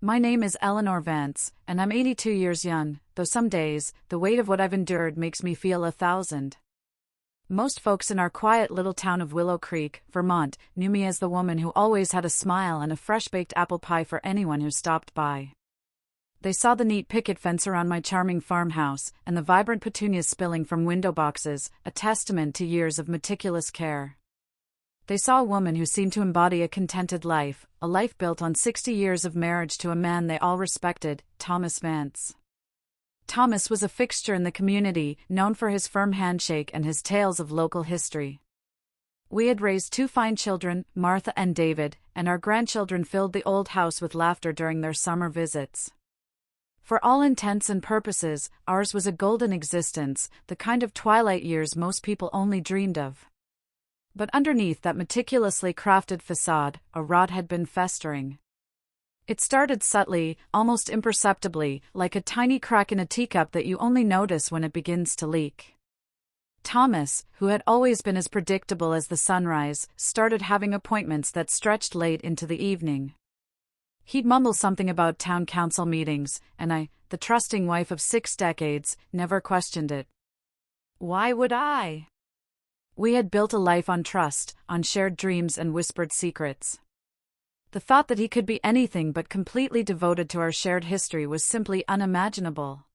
My name is Eleanor Vance, and I'm 82 years young, though some days, the weight of what I've endured makes me feel 1,000. Most folks in our quiet little town of Willow Creek, Vermont, knew me as the woman who always had a smile and a fresh-baked apple pie for anyone who stopped by. They saw the neat picket fence around my charming farmhouse, and the vibrant petunias spilling from window boxes, a testament to years of meticulous care. They saw a woman who seemed to embody a contented life, a life built on 60 years of marriage to a man they all respected, Thomas Vance. Thomas was a fixture in the community, known for his firm handshake and his tales of local history. We had raised 2 fine children, Martha and David, and our grandchildren filled the old house with laughter during their summer visits. For all intents and purposes, ours was a golden existence, the kind of twilight years most people only dreamed of. But underneath that meticulously crafted facade, a rot had been festering. It started subtly, almost imperceptibly, like a tiny crack in a teacup that you only notice when it begins to leak. Thomas, who had always been as predictable as the sunrise, started having appointments that stretched late into the evening. He'd mumble something about town council meetings, and I, the trusting wife of 6 decades, never questioned it. Why would I? We had built a life on trust, on shared dreams and whispered secrets. The thought that he could be anything but completely devoted to our shared history was simply unimaginable.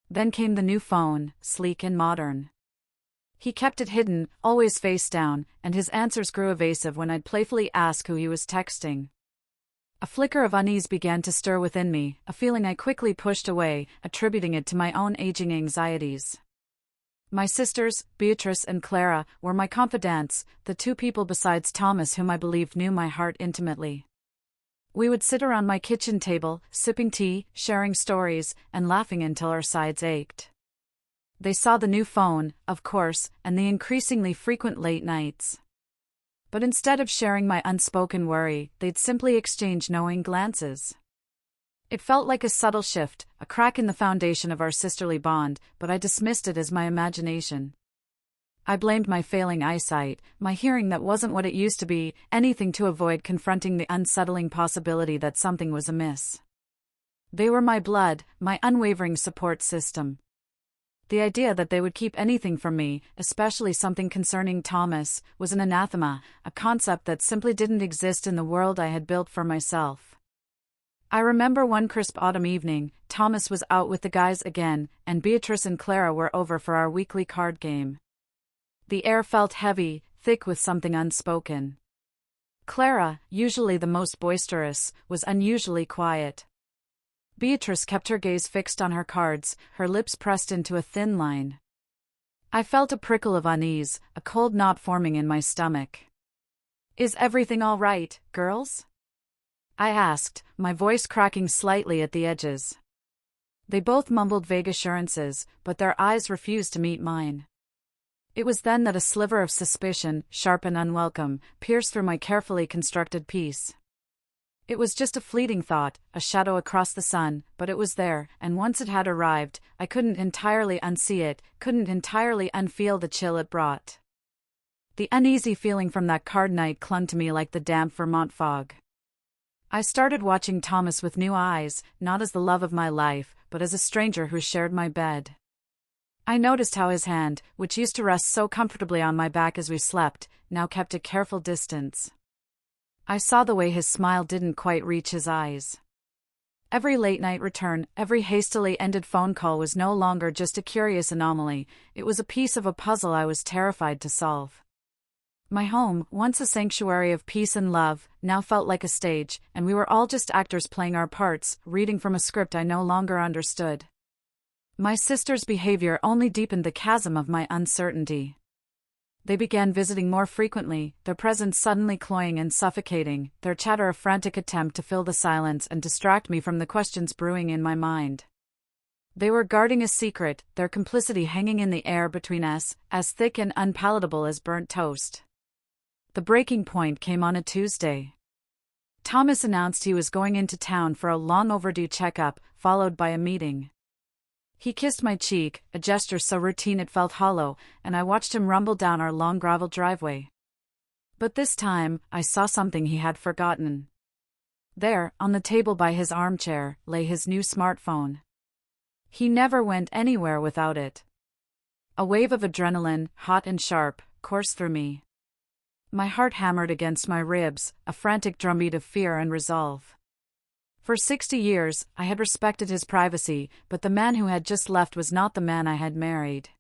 Then came the new phone, sleek and modern. He kept it hidden, always face down, and his answers grew evasive when I'd playfully ask who he was texting. A flicker of unease began to stir within me, a feeling I quickly pushed away, attributing it to my own aging anxieties. My sisters, Beatrice and Clara, were my confidants, the 2 people besides Thomas whom I believed knew my heart intimately. We would sit around my kitchen table, sipping tea, sharing stories, and laughing until our sides ached. They saw the new phone, of course, and the increasingly frequent late nights. But instead of sharing my unspoken worry, they'd simply exchange knowing glances. It felt like a subtle shift, a crack in the foundation of our sisterly bond, but I dismissed it as my imagination. I blamed my failing eyesight, my hearing that wasn't what it used to be, anything to avoid confronting the unsettling possibility that something was amiss. They were my blood, my unwavering support system. The idea that they would keep anything from me, especially something concerning Thomas, was an anathema, a concept that simply didn't exist in the world I had built for myself. I remember one crisp autumn evening, Thomas was out with the guys again, and Beatrice and Clara were over for our weekly card game. The air felt heavy, thick with something unspoken. Clara, usually the most boisterous, was unusually quiet. Beatrice kept her gaze fixed on her cards, her lips pressed into a thin line. I felt a prickle of unease, a cold knot forming in my stomach. "Is everything all right, girls?" I asked, my voice cracking slightly at the edges. They both mumbled vague assurances, but their eyes refused to meet mine. It was then that a sliver of suspicion, sharp and unwelcome, pierced through my carefully constructed piece. It was just a fleeting thought, a shadow across the sun, but it was there, and once it had arrived, I couldn't entirely unsee it, couldn't entirely unfeel the chill it brought. The uneasy feeling from that card night clung to me like the damp Vermont fog. I started watching Thomas with new eyes, not as the love of my life, but as a stranger who shared my bed. I noticed how his hand, which used to rest so comfortably on my back as we slept, now kept a careful distance. I saw the way his smile didn't quite reach his eyes. Every late-night return, every hastily ended phone call was no longer just a curious anomaly, it was a piece of a puzzle I was terrified to solve. My home, once a sanctuary of peace and love, now felt like a stage, and we were all just actors playing our parts, reading from a script I no longer understood. My sisters' behavior only deepened the chasm of my uncertainty. They began visiting more frequently, their presence suddenly cloying and suffocating, their chatter a frantic attempt to fill the silence and distract me from the questions brewing in my mind. They were guarding a secret, their complicity hanging in the air between us, as thick and unpalatable as burnt toast. The breaking point came on a Tuesday. Thomas announced he was going into town for a long-overdue checkup, followed by a meeting. He kissed my cheek, a gesture so routine it felt hollow, and I watched him rumble down our long gravel driveway. But this time, I saw something he had forgotten. There, on the table by his armchair, lay his new smartphone. He never went anywhere without it. A wave of adrenaline, hot and sharp, coursed through me. My heart hammered against my ribs, a frantic drumbeat of fear and resolve. For 60 years, I had respected his privacy, but the man who had just left was not the man I had married.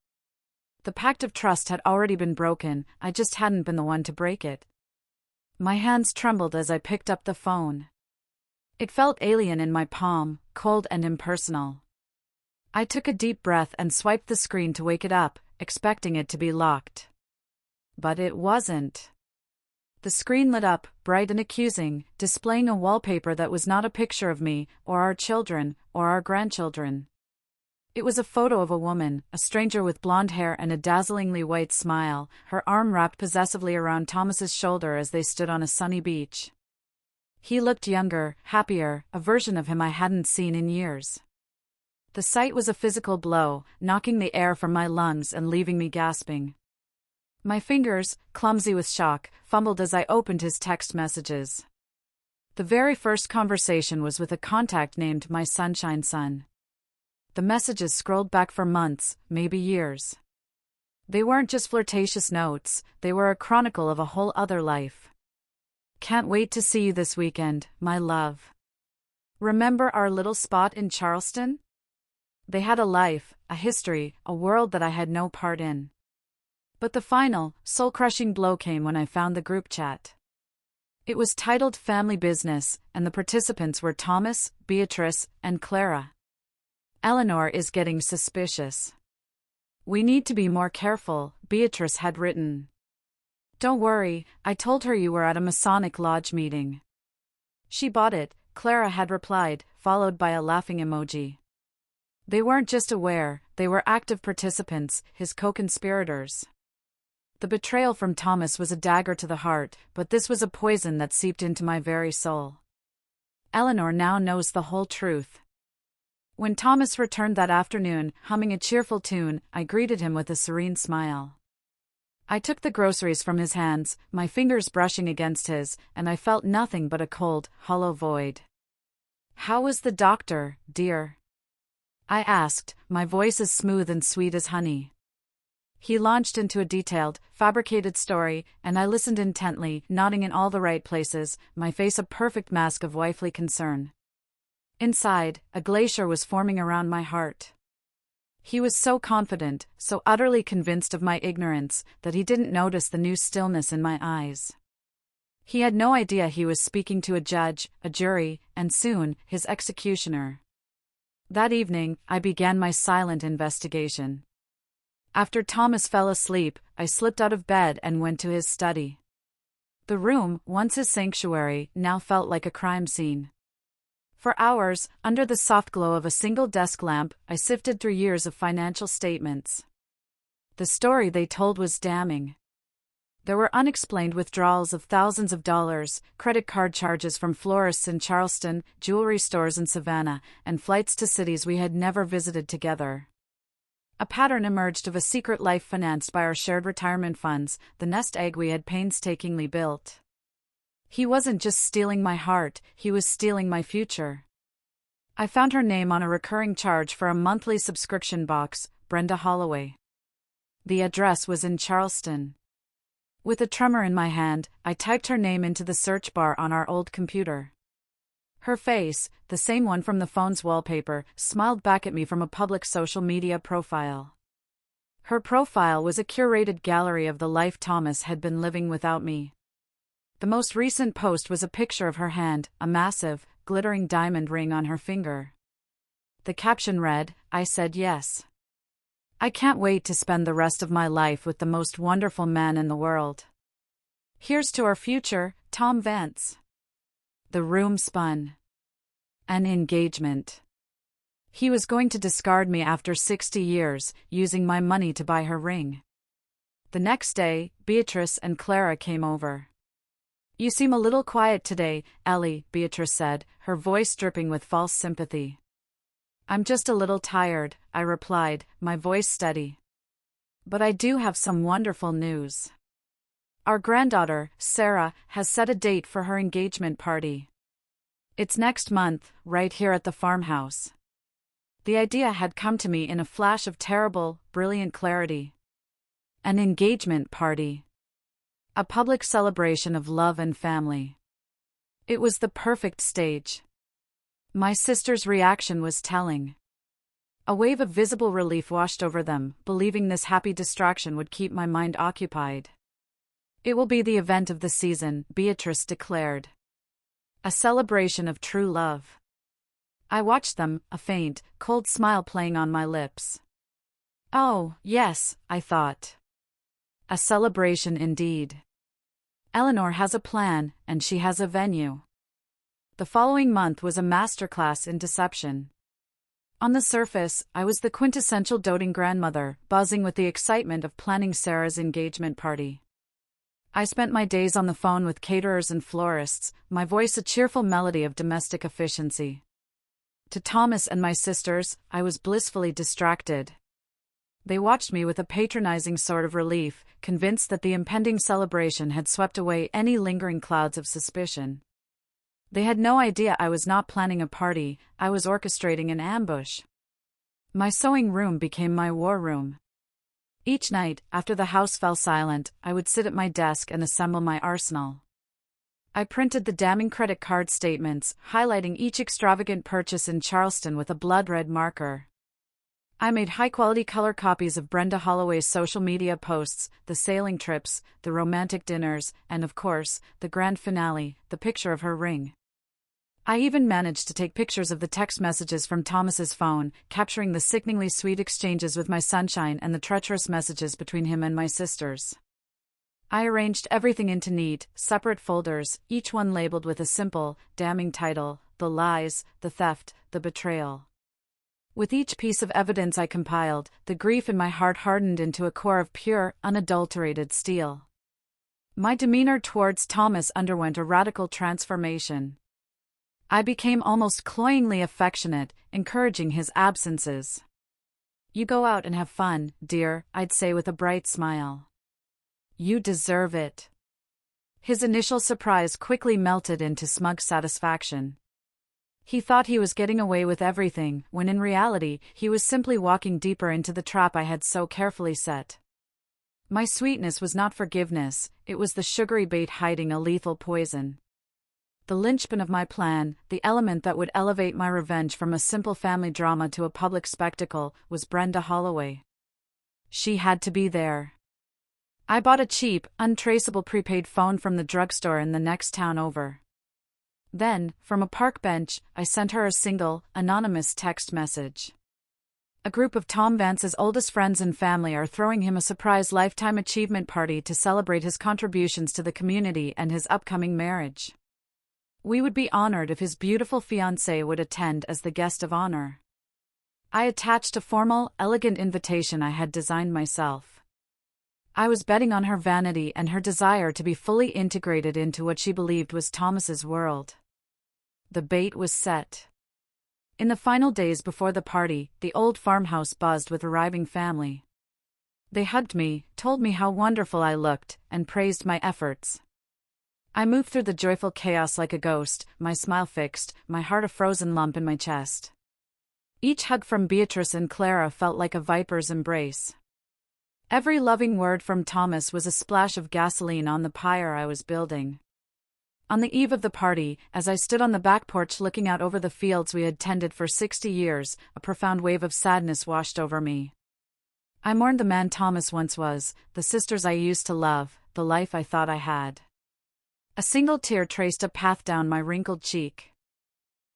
The pact of trust had already been broken, I just hadn't been the one to break it. My hands trembled as I picked up the phone. It felt alien in my palm, cold and impersonal. I took a deep breath and swiped the screen to wake it up, expecting it to be locked. But it wasn't. The screen lit up, bright and accusing, displaying a wallpaper that was not a picture of me, or our children, or our grandchildren. It was a photo of a woman, a stranger with blonde hair and a dazzlingly white smile, her arm wrapped possessively around Thomas's shoulder as they stood on a sunny beach. He looked younger, happier, a version of him I hadn't seen in years. The sight was a physical blow, knocking the air from my lungs and leaving me gasping. My fingers, clumsy with shock, fumbled as I opened his text messages. The very first conversation was with a contact named My Sunshine Son. The messages scrolled back for months, maybe years. They weren't just flirtatious notes, they were a chronicle of a whole other life. Can't wait to see you this weekend, my love. Remember our little spot in Charleston? They had a life, a history, a world that I had no part in. But the final, soul-crushing blow came when I found the group chat. It was titled Family Business, and the participants were Thomas, Beatrice, and Clara. Eleanor is getting suspicious. We need to be more careful, Beatrice had written. Don't worry, I told her you were at a Masonic Lodge meeting. She bought it, Clara had replied, followed by a laughing emoji. They weren't just aware, they were active participants, his co-conspirators. The betrayal from Thomas was a dagger to the heart, but this was a poison that seeped into my very soul. Eleanor now knows the whole truth. When Thomas returned that afternoon, humming a cheerful tune, I greeted him with a serene smile. I took the groceries from his hands, my fingers brushing against his, and I felt nothing but a cold, hollow void. "How was the doctor, dear?" I asked, my voice as smooth and sweet as honey. He launched into a detailed, fabricated story, and I listened intently, nodding in all the right places, my face a perfect mask of wifely concern. Inside, a glacier was forming around my heart. He was so confident, so utterly convinced of my ignorance, that he didn't notice the new stillness in my eyes. He had no idea he was speaking to a judge, a jury, and soon, his executioner. That evening, I began my silent investigation. After Thomas fell asleep, I slipped out of bed and went to his study. The room, once his sanctuary, now felt like a crime scene. For hours, under the soft glow of a single desk lamp, I sifted through years of financial statements. The story they told was damning. There were unexplained withdrawals of thousands of dollars, credit card charges from florists in Charleston, jewelry stores in Savannah, and flights to cities we had never visited together. A pattern emerged of a secret life financed by our shared retirement funds, the nest egg we had painstakingly built. He wasn't just stealing my heart, he was stealing my future. I found her name on a recurring charge for a monthly subscription box, Brenda Holloway. The address was in Charleston. With a tremor in my hand, I typed her name into the search bar on our old computer. Her face, the same one from the phone's wallpaper, smiled back at me from a public social media profile. Her profile was a curated gallery of the life Thomas had been living without me. The most recent post was a picture of her hand, a massive, glittering diamond ring on her finger. The caption read, "I said yes. I can't wait to spend the rest of my life with the most wonderful man in the world. Here's to our future, Tom Vance." The room spun. An engagement. He was going to discard me after 60 years, using my money to buy her ring. The next day, Beatrice and Clara came over. "You seem a little quiet today, Ellie," Beatrice said, her voice dripping with false sympathy. "I'm just a little tired," I replied, my voice steady. "But I do have some wonderful news. Our granddaughter, Sarah, has set a date for her engagement party. It's next month, right here at the farmhouse. The idea had come to me in a flash of terrible, brilliant clarity. An engagement party. A public celebration of love and family. It was the perfect stage. My sister's reaction was telling. A wave of visible relief washed over them, believing this happy distraction would keep my mind occupied. It will be the event of the season, Beatrice declared. A celebration of true love. I watched them, a faint, cold smile playing on my lips. Oh, yes, I thought. A celebration indeed. Eleanor has a plan, and she has a venue. The following month was a masterclass in deception. On the surface, I was the quintessential doting grandmother, buzzing with the excitement of planning Sarah's engagement party. I spent my days on the phone with caterers and florists, my voice a cheerful melody of domestic efficiency. To Thomas and my sisters, I was blissfully distracted. They watched me with a patronizing sort of relief, convinced that the impending celebration had swept away any lingering clouds of suspicion. They had no idea I was not planning a party, I was orchestrating an ambush. My sewing room became my war room. Each night, after the house fell silent, I would sit at my desk and assemble my arsenal. I printed the damning credit card statements, highlighting each extravagant purchase in Charleston with a blood-red marker. I made high-quality color copies of Brenda Holloway's social media posts, the sailing trips, the romantic dinners, and of course, the grand finale, the picture of her ring. I even managed to take pictures of the text messages from Thomas's phone, capturing the sickeningly sweet exchanges with my sunshine and the treacherous messages between him and my sisters. I arranged everything into neat, separate folders, each one labeled with a simple, damning title: the lies, the theft, the betrayal. With each piece of evidence I compiled, the grief in my heart hardened into a core of pure, unadulterated steel. My demeanor towards Thomas underwent a radical transformation. I became almost cloyingly affectionate, encouraging his absences. "You go out and have fun, dear," I'd say with a bright smile. "You deserve it." His initial surprise quickly melted into smug satisfaction. He thought he was getting away with everything, when in reality, he was simply walking deeper into the trap I had so carefully set. My sweetness was not forgiveness, it was the sugary bait hiding a lethal poison. The linchpin of my plan, the element that would elevate my revenge from a simple family drama to a public spectacle, was Brenda Holloway. She had to be there. I bought a cheap, untraceable prepaid phone from the drugstore in the next town over. Then, from a park bench, I sent her a single, anonymous text message. A group of Tom Vance's oldest friends and family are throwing him a surprise lifetime achievement party to celebrate his contributions to the community and his upcoming marriage. We would be honored if his beautiful fiancée would attend as the guest of honor. I attached a formal, elegant invitation I had designed myself. I was betting on her vanity and her desire to be fully integrated into what she believed was Thomas's world. The bait was set. In the final days before the party, the old farmhouse buzzed with arriving family. They hugged me, told me how wonderful I looked, and praised my efforts. I moved through the joyful chaos like a ghost, my smile fixed, my heart a frozen lump in my chest. Each hug from Beatrice and Clara felt like a viper's embrace. Every loving word from Thomas was a splash of gasoline on the pyre I was building. On the eve of the party, as I stood on the back porch looking out over the fields we had tended for 60 years, a profound wave of sadness washed over me. I mourned the man Thomas once was, the sisters I used to love, the life I thought I had. A single tear traced a path down my wrinkled cheek.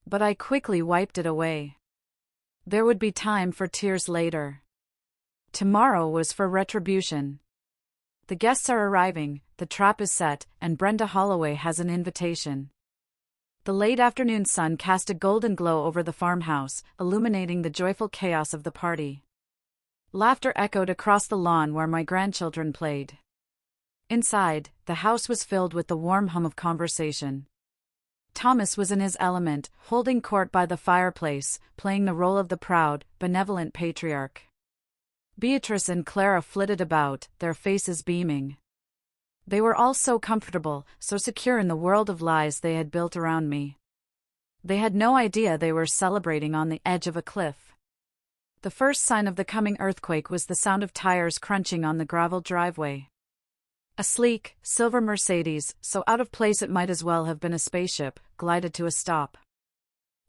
But I quickly wiped it away. There would be time for tears later. Tomorrow was for retribution. The guests are arriving, the trap is set, and Brenda Holloway has an invitation. The late afternoon sun cast a golden glow over the farmhouse, illuminating the joyful chaos of the party. Laughter echoed across the lawn where my grandchildren played. Inside, the house was filled with the warm hum of conversation. Thomas was in his element, holding court by the fireplace, playing the role of the proud, benevolent patriarch. Beatrice and Clara flitted about, their faces beaming. They were all so comfortable, so secure in the world of lies they had built around me. They had no idea they were celebrating on the edge of a cliff. The first sign of the coming earthquake was the sound of tires crunching on the gravel driveway. A sleek, silver Mercedes, so out of place it might as well have been a spaceship, glided to a stop.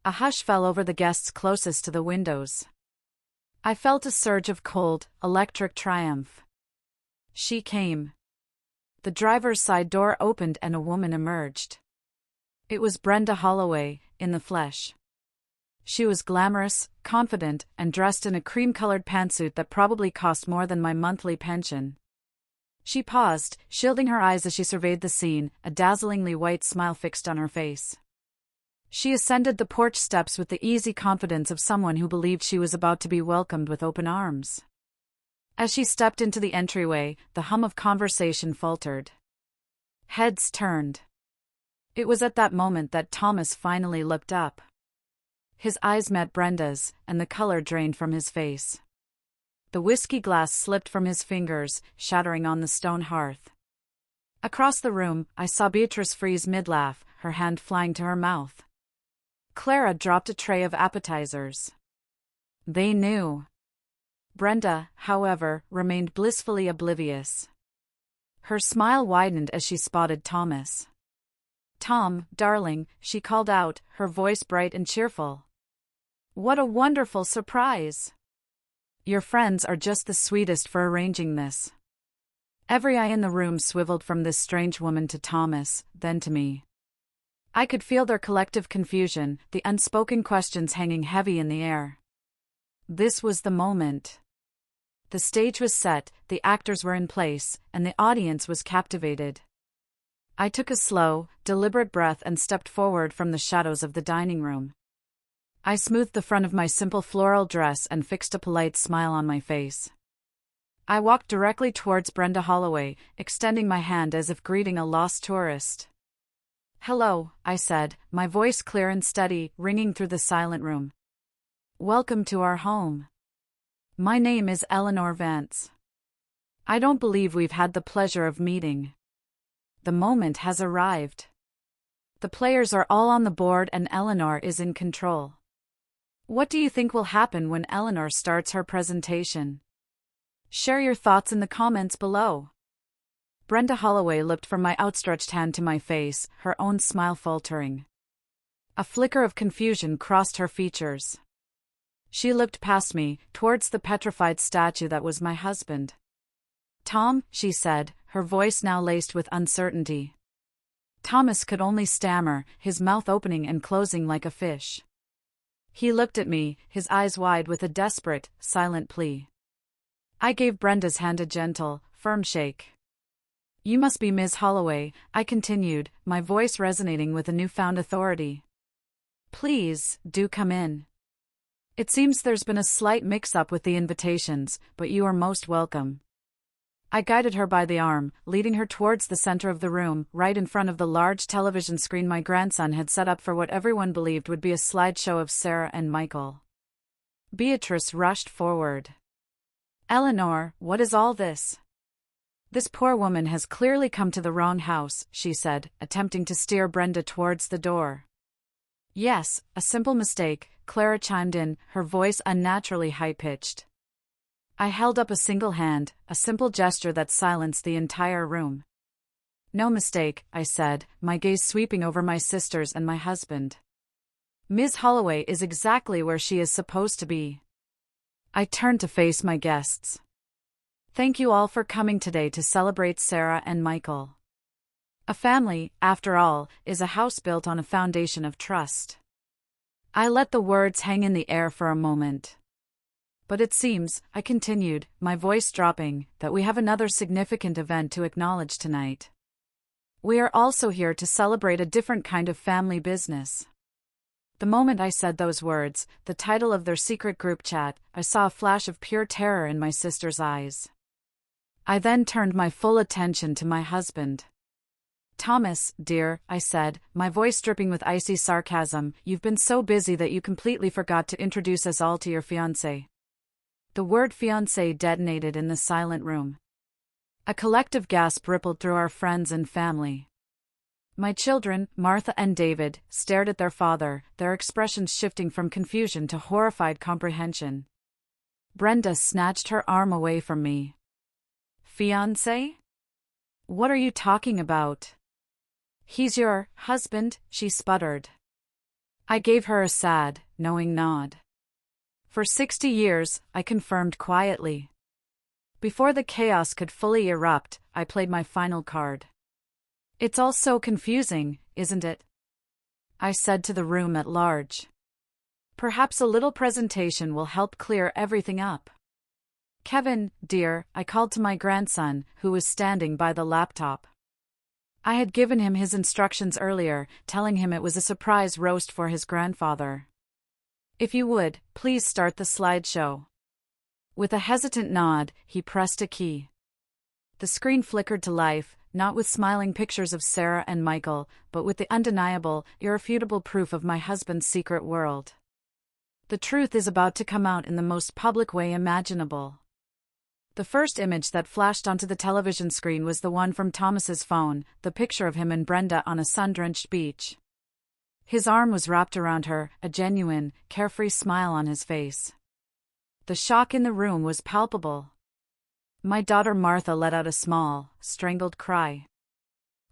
A hush fell over the guests closest to the windows. I felt a surge of cold, electric triumph. She came. The driver's side door opened and a woman emerged. It was Brenda Holloway, in the flesh. She was glamorous, confident, and dressed in a cream-colored pantsuit that probably cost more than my monthly pension. She paused, shielding her eyes as she surveyed the scene, a dazzlingly white smile fixed on her face. She ascended the porch steps with the easy confidence of someone who believed she was about to be welcomed with open arms. As she stepped into the entryway, the hum of conversation faltered. Heads turned. It was at that moment that Thomas finally looked up. His eyes met Brenda's, and the color drained from his face. The whiskey glass slipped from his fingers, shattering on the stone hearth. Across the room, I saw Beatrice freeze mid-laugh, her hand flying to her mouth. Clara dropped a tray of appetizers. They knew. Brenda, however, remained blissfully oblivious. Her smile widened as she spotted Thomas. "Tom, darling," she called out, her voice bright and cheerful. "What a wonderful surprise! Your friends are just the sweetest for arranging this." Every eye in the room swiveled from this strange woman to Thomas, then to me. I could feel their collective confusion, the unspoken questions hanging heavy in the air. This was the moment. The stage was set, the actors were in place, and the audience was captivated. I took a slow, deliberate breath and stepped forward from the shadows of the dining room. I smoothed the front of my simple floral dress and fixed a polite smile on my face. I walked directly towards Brenda Holloway, extending my hand as if greeting a lost tourist. "Hello," I said, my voice clear and steady, ringing through the silent room. "Welcome to our home. My name is Eleanor Vance. I don't believe we've had the pleasure of meeting. The moment has arrived. The players are all on the board and Eleanor is in control. What do you think will happen when Eleanor starts her presentation? Share your thoughts in the comments below." Brenda Holloway looked from my outstretched hand to my face, her own smile faltering. A flicker of confusion crossed her features. She looked past me, towards the petrified statue that was my husband. "Tom," she said, her voice now laced with uncertainty. Thomas could only stammer, his mouth opening and closing like a fish. He looked at me, his eyes wide with a desperate, silent plea. I gave Brenda's hand a gentle, firm shake. "You must be Ms. Holloway," I continued, my voice resonating with a newfound authority. "Please, do come in. It seems there's been a slight mix-up with the invitations, but you are most welcome." I guided her by the arm, leading her towards the center of the room, right in front of the large television screen my grandson had set up for what everyone believed would be a slideshow of Sarah and Michael. Beatrice rushed forward. "Eleanor, what is all this? This poor woman has clearly come to the wrong house," she said, attempting to steer Brenda towards the door. "Yes, a simple mistake," Clara chimed in, her voice unnaturally high-pitched. I held up a single hand, a simple gesture that silenced the entire room. "No mistake," I said, my gaze sweeping over my sisters and my husband. "Ms. Holloway is exactly where she is supposed to be." I turned to face my guests. "Thank you all for coming today to celebrate Sarah and Michael. A family, after all, is a house built on a foundation of trust." I let the words hang in the air for a moment. "But it seems," I continued, my voice dropping, "that we have another significant event to acknowledge tonight. We are also here to celebrate a different kind of family business." The moment I said those words, the title of their secret group chat, I saw a flash of pure terror in my sister's eyes. I then turned my full attention to my husband. "Thomas, dear," I said, my voice dripping with icy sarcasm, "you've been so busy that you completely forgot to introduce us all to your fiancé." The word fiancé detonated in the silent room. A collective gasp rippled through our friends and family. My children, Martha and David, stared at their father, their expressions shifting from confusion to horrified comprehension. Brenda snatched her arm away from me. Fiancé? What are you talking about? He's your husband, she sputtered. I gave her a sad, knowing nod. For 60 years, I confirmed quietly. Before the chaos could fully erupt, I played my final card. It's all so confusing, isn't it? I said to the room at large. Perhaps a little presentation will help clear everything up. Kevin, dear, I called to my grandson, who was standing by the laptop. I had given him his instructions earlier, telling him it was a surprise roast for his grandfather. If you would, please start the slideshow. With a hesitant nod, he pressed a key. The screen flickered to life, not with smiling pictures of Sarah and Michael, but with the undeniable, irrefutable proof of my husband's secret world. The truth is about to come out in the most public way imaginable. The first image that flashed onto the television screen was the one from Thomas's phone, the picture of him and Brenda on a sun-drenched beach. His arm was wrapped around her, a genuine, carefree smile on his face. The shock in the room was palpable. My daughter Martha let out a small, strangled cry.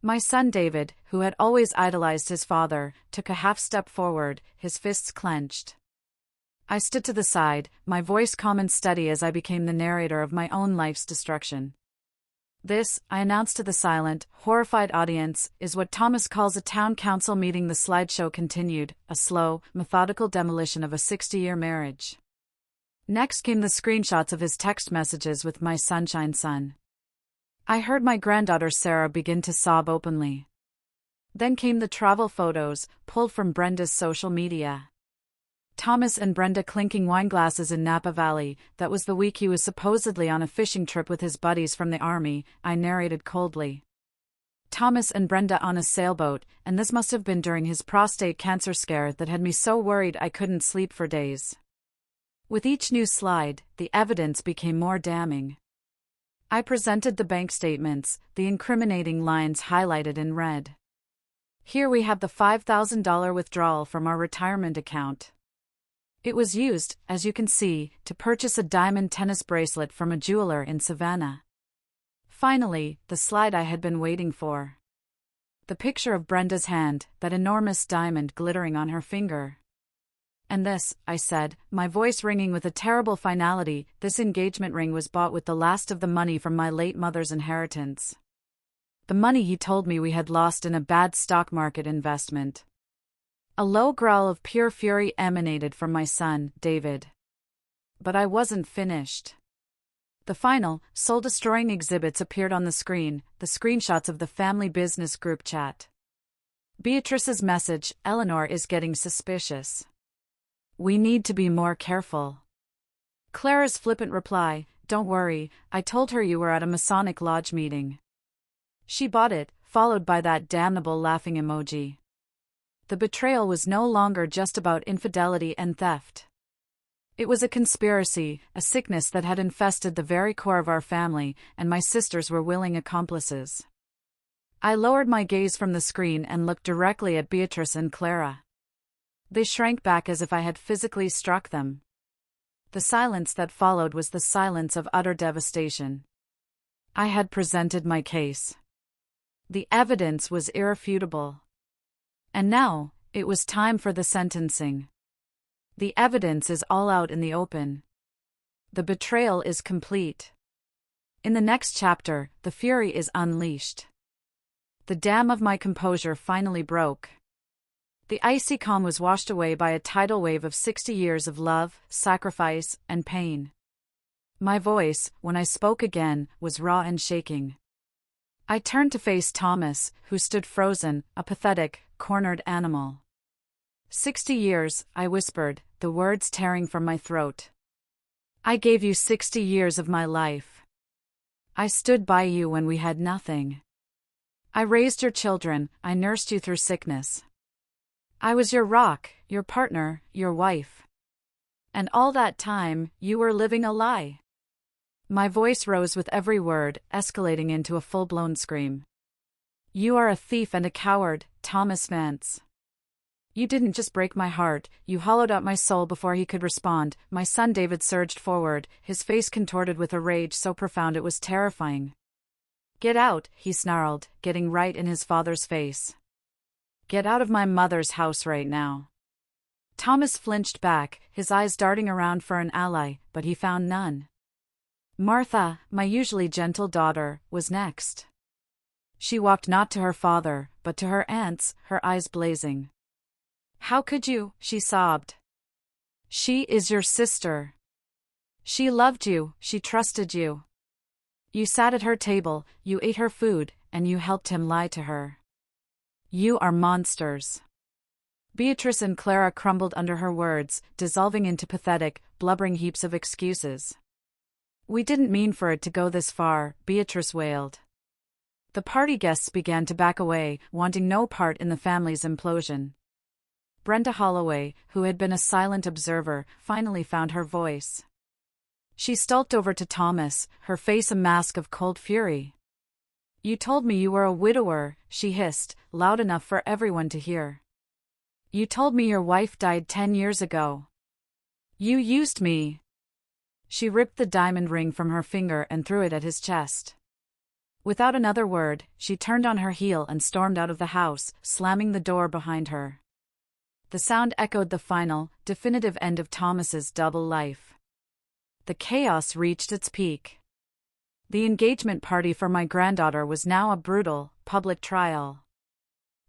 My son David, who had always idolized his father, took a half-step forward, his fists clenched. I stood to the side, my voice calm and steady as I became the narrator of my own life's destruction. This, I announced to the silent, horrified audience, is what Thomas calls a town council meeting. The slideshow continued, a slow, methodical demolition of a 60-year marriage. Next came the screenshots of his text messages with my sunshine son. I heard my granddaughter Sarah begin to sob openly. Then came the travel photos, pulled from Brenda's social media. Thomas and Brenda clinking wine glasses in Napa Valley. That was the week he was supposedly on a fishing trip with his buddies from the army, I narrated coldly. Thomas and Brenda on a sailboat, and this must have been during his prostate cancer scare that had me so worried I couldn't sleep for days. With each new slide, the evidence became more damning. I presented the bank statements, the incriminating lines highlighted in red. Here we have the $5,000 withdrawal from our retirement account. It was used, as you can see, to purchase a diamond tennis bracelet from a jeweler in Savannah. Finally, the slide I had been waiting for. The picture of Brenda's hand, that enormous diamond glittering on her finger. And this, I said, my voice ringing with a terrible finality, this engagement ring was bought with the last of the money from my late mother's inheritance. The money he told me we had lost in a bad stock market investment. A low growl of pure fury emanated from my son, David. But I wasn't finished. The final, soul-destroying exhibits appeared on the screen, the screenshots of the family business group chat. Beatrice's message, Eleanor is getting suspicious. We need to be more careful. Clara's flippant reply, don't worry, I told her you were at a Masonic Lodge meeting. She bought it, followed by that damnable laughing emoji. The betrayal was no longer just about infidelity and theft. It was a conspiracy, a sickness that had infested the very core of our family, and my sisters were willing accomplices. I lowered my gaze from the screen and looked directly at Beatrice and Clara. They shrank back as if I had physically struck them. The silence that followed was the silence of utter devastation. I had presented my case. The evidence was irrefutable. And now, it was time for the sentencing. The evidence is all out in the open. The betrayal is complete. In the next chapter, the fury is unleashed. The dam of my composure finally broke. The icy calm was washed away by a tidal wave of 60 years of love, sacrifice, and pain. My voice, when I spoke again, was raw and shaking. I turned to face Thomas, who stood frozen, a pathetic, cornered animal. 60 years, I whispered, the words tearing from my throat. I gave you 60 years of my life. I stood by you when we had nothing. I raised your children, I nursed you through sickness. I was your rock, your partner, your wife. And all that time, you were living a lie. My voice rose with every word, escalating into a full-blown scream. You are a thief and a coward, Thomas Vance. You didn't just break my heart, you hollowed out my soul before he could respond. My son David surged forward, his face contorted with a rage so profound it was terrifying. Get out, he snarled, getting right in his father's face. Get out of my mother's house right now. Thomas flinched back, his eyes darting around for an ally, but he found none. Martha, my usually gentle daughter, was next. She walked not to her father, but to her aunts, her eyes blazing. How could you? She sobbed. She is your sister. She loved you, she trusted you. You sat at her table, you ate her food, and you helped him lie to her. You are monsters. Beatrice and Clara crumbled under her words, dissolving into pathetic, blubbering heaps of excuses. We didn't mean for it to go this far, Beatrice wailed. The party guests began to back away, wanting no part in the family's implosion. Brenda Holloway, who had been a silent observer, finally found her voice. She stalked over to Thomas, her face a mask of cold fury. You told me you were a widower, she hissed, loud enough for everyone to hear. You told me your wife died 10 years ago. You used me. She ripped the diamond ring from her finger and threw it at his chest. Without another word, she turned on her heel and stormed out of the house, slamming the door behind her. The sound echoed the final, definitive end of Thomas's double life. The chaos reached its peak. The engagement party for my granddaughter was now a brutal, public trial.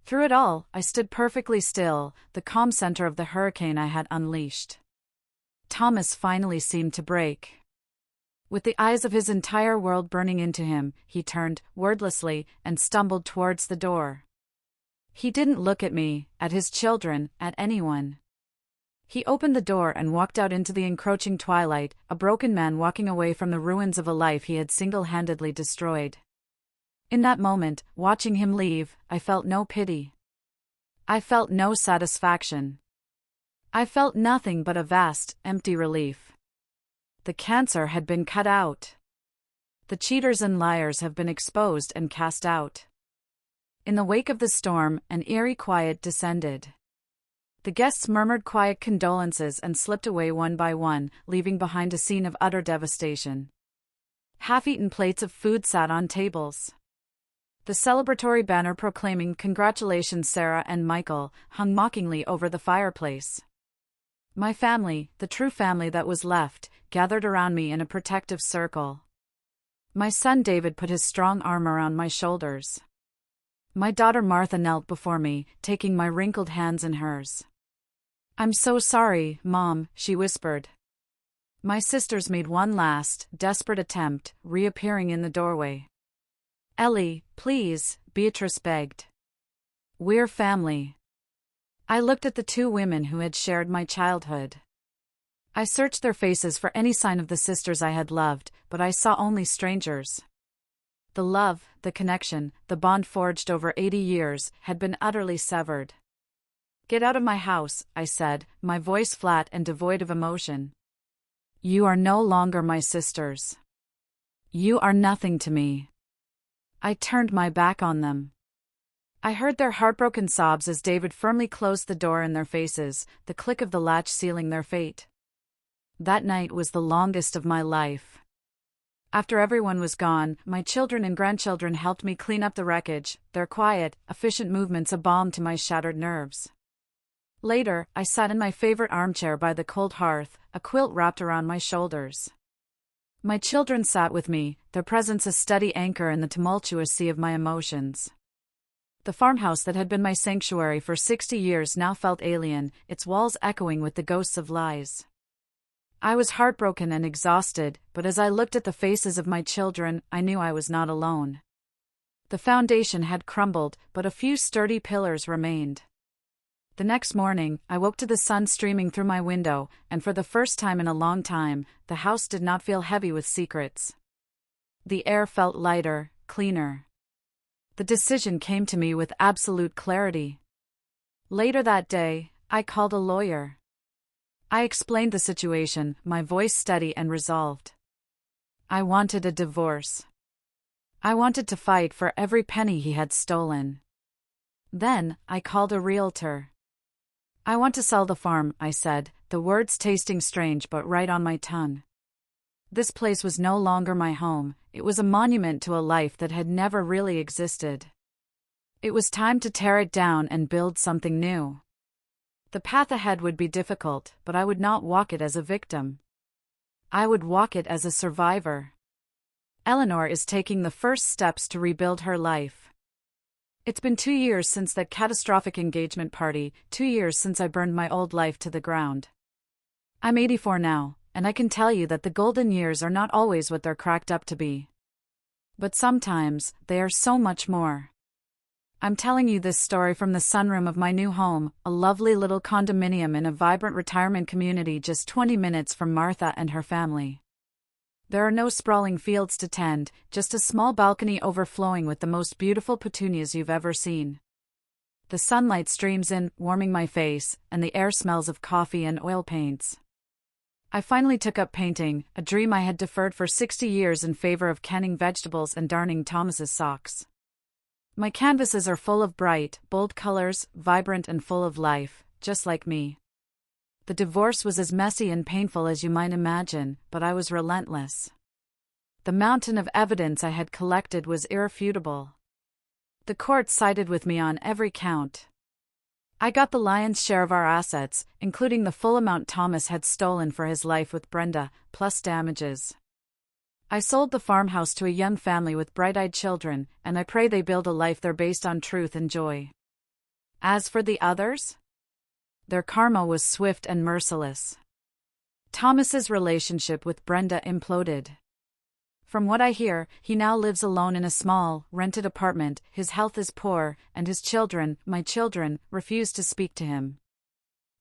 Through it all, I stood perfectly still, the calm center of the hurricane I had unleashed. Thomas finally seemed to break. With the eyes of his entire world burning into him, he turned, wordlessly, and stumbled towards the door. He didn't look at me, at his children, at anyone. He opened the door and walked out into the encroaching twilight, a broken man walking away from the ruins of a life he had single-handedly destroyed. In that moment, watching him leave, I felt no pity. I felt no satisfaction. I felt nothing but a vast, empty relief. The cancer had been cut out. The cheaters and liars have been exposed and cast out. In the wake of the storm, an eerie quiet descended. The guests murmured quiet condolences and slipped away one by one, leaving behind a scene of utter devastation. Half-eaten plates of food sat on tables. The celebratory banner proclaiming "Congratulations Sarah and Michael" hung mockingly over the fireplace. My family, the true family that was left, gathered around me in a protective circle. My son David put his strong arm around my shoulders. My daughter Martha knelt before me, taking my wrinkled hands in hers. I'm so sorry, Mom, she whispered. My sisters made one last, desperate attempt, reappearing in the doorway. Ellie, please, Beatrice begged. We're family. I looked at the two women who had shared my childhood. I searched their faces for any sign of the sisters I had loved, but I saw only strangers. The love, the connection, the bond forged over 80 years, had been utterly severed. Get out of my house, I said, my voice flat and devoid of emotion. You are no longer my sisters. You are nothing to me. I turned my back on them. I heard their heartbroken sobs as David firmly closed the door in their faces, the click of the latch sealing their fate. That night was the longest of my life. After everyone was gone, my children and grandchildren helped me clean up the wreckage, their quiet, efficient movements a balm to my shattered nerves. Later, I sat in my favorite armchair by the cold hearth, a quilt wrapped around my shoulders. My children sat with me, their presence a steady anchor in the tumultuous sea of my emotions. The farmhouse that had been my sanctuary for 60 years now felt alien, its walls echoing with the ghosts of lies. I was heartbroken and exhausted, but as I looked at the faces of my children, I knew I was not alone. The foundation had crumbled, but a few sturdy pillars remained. The next morning, I woke to the sun streaming through my window, and for the first time in a long time, the house did not feel heavy with secrets. The air felt lighter, cleaner. The decision came to me with absolute clarity. Later that day, I called a lawyer. I explained the situation, my voice steady and resolved. I wanted a divorce. I wanted to fight for every penny he had stolen. Then, I called a realtor. "I want to sell the farm," I said, the words tasting strange but right on my tongue. This place was no longer my home, it was a monument to a life that had never really existed. It was time to tear it down and build something new. The path ahead would be difficult, but I would not walk it as a victim. I would walk it as a survivor. Eleanor is taking the first steps to rebuild her life. It's been 2 years since that catastrophic engagement party, 2 years since I burned my old life to the ground. I'm 84 now, and I can tell you that the golden years are not always what they're cracked up to be. But sometimes, they are so much more. I'm telling you this story from the sunroom of my new home, a lovely little condominium in a vibrant retirement community just 20 minutes from Martha and her family. There are no sprawling fields to tend, just a small balcony overflowing with the most beautiful petunias you've ever seen. The sunlight streams in, warming my face, and the air smells of coffee and oil paints. I finally took up painting, a dream I had deferred for 60 years in favor of canning vegetables and darning Thomas's socks. My canvases are full of bright, bold colors, vibrant and full of life, just like me. The divorce was as messy and painful as you might imagine, but I was relentless. The mountain of evidence I had collected was irrefutable. The court sided with me on every count. I got the lion's share of our assets, including the full amount Thomas had stolen for his life with Brenda, plus damages. I sold the farmhouse to a young family with bright-eyed children, and I pray they build a life there based on truth and joy. As for the others, their karma was swift and merciless. Thomas's relationship with Brenda imploded. From what I hear, he now lives alone in a small, rented apartment, his health is poor, and his children, my children, refuse to speak to him.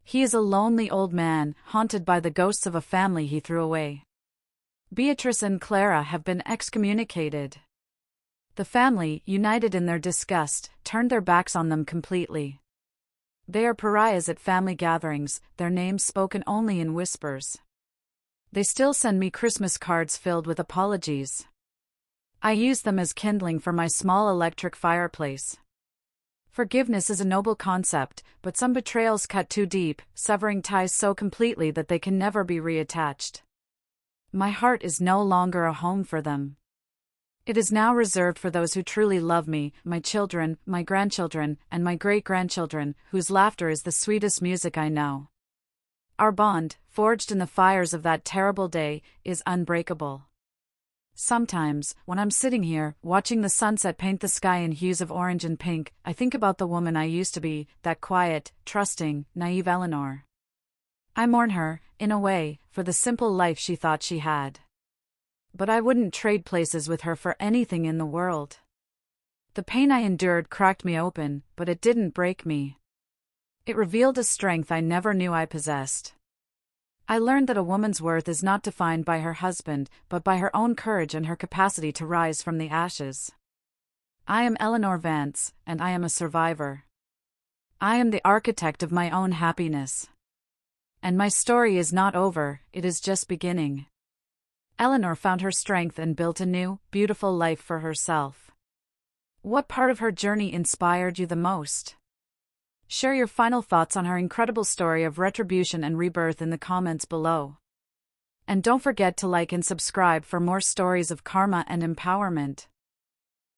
He is a lonely old man, haunted by the ghosts of a family he threw away. Beatrice and Clara have been excommunicated. The family, united in their disgust, turned their backs on them completely. They are pariahs at family gatherings, their names spoken only in whispers. They still send me Christmas cards filled with apologies. I use them as kindling for my small electric fireplace. Forgiveness is a noble concept, but some betrayals cut too deep, severing ties so completely that they can never be reattached. My heart is no longer a home for them. It is now reserved for those who truly love me, my children, my grandchildren, and my great-grandchildren, whose laughter is the sweetest music I know. Our bond, forged in the fires of that terrible day, is unbreakable. Sometimes, when I'm sitting here, watching the sunset paint the sky in hues of orange and pink, I think about the woman I used to be, that quiet, trusting, naive Eleanor. I mourn her, in a way, for the simple life she thought she had. But I wouldn't trade places with her for anything in the world. The pain I endured cracked me open, but it didn't break me. It revealed a strength I never knew I possessed. I learned that a woman's worth is not defined by her husband, but by her own courage and her capacity to rise from the ashes. I am Eleanor Vance, and I am a survivor. I am the architect of my own happiness. And my story is not over, it is just beginning. Eleanor found her strength and built a new, beautiful life for herself. What part of her journey inspired you the most? Share your final thoughts on her incredible story of retribution and rebirth in the comments below. And don't forget to like and subscribe for more stories of karma and empowerment.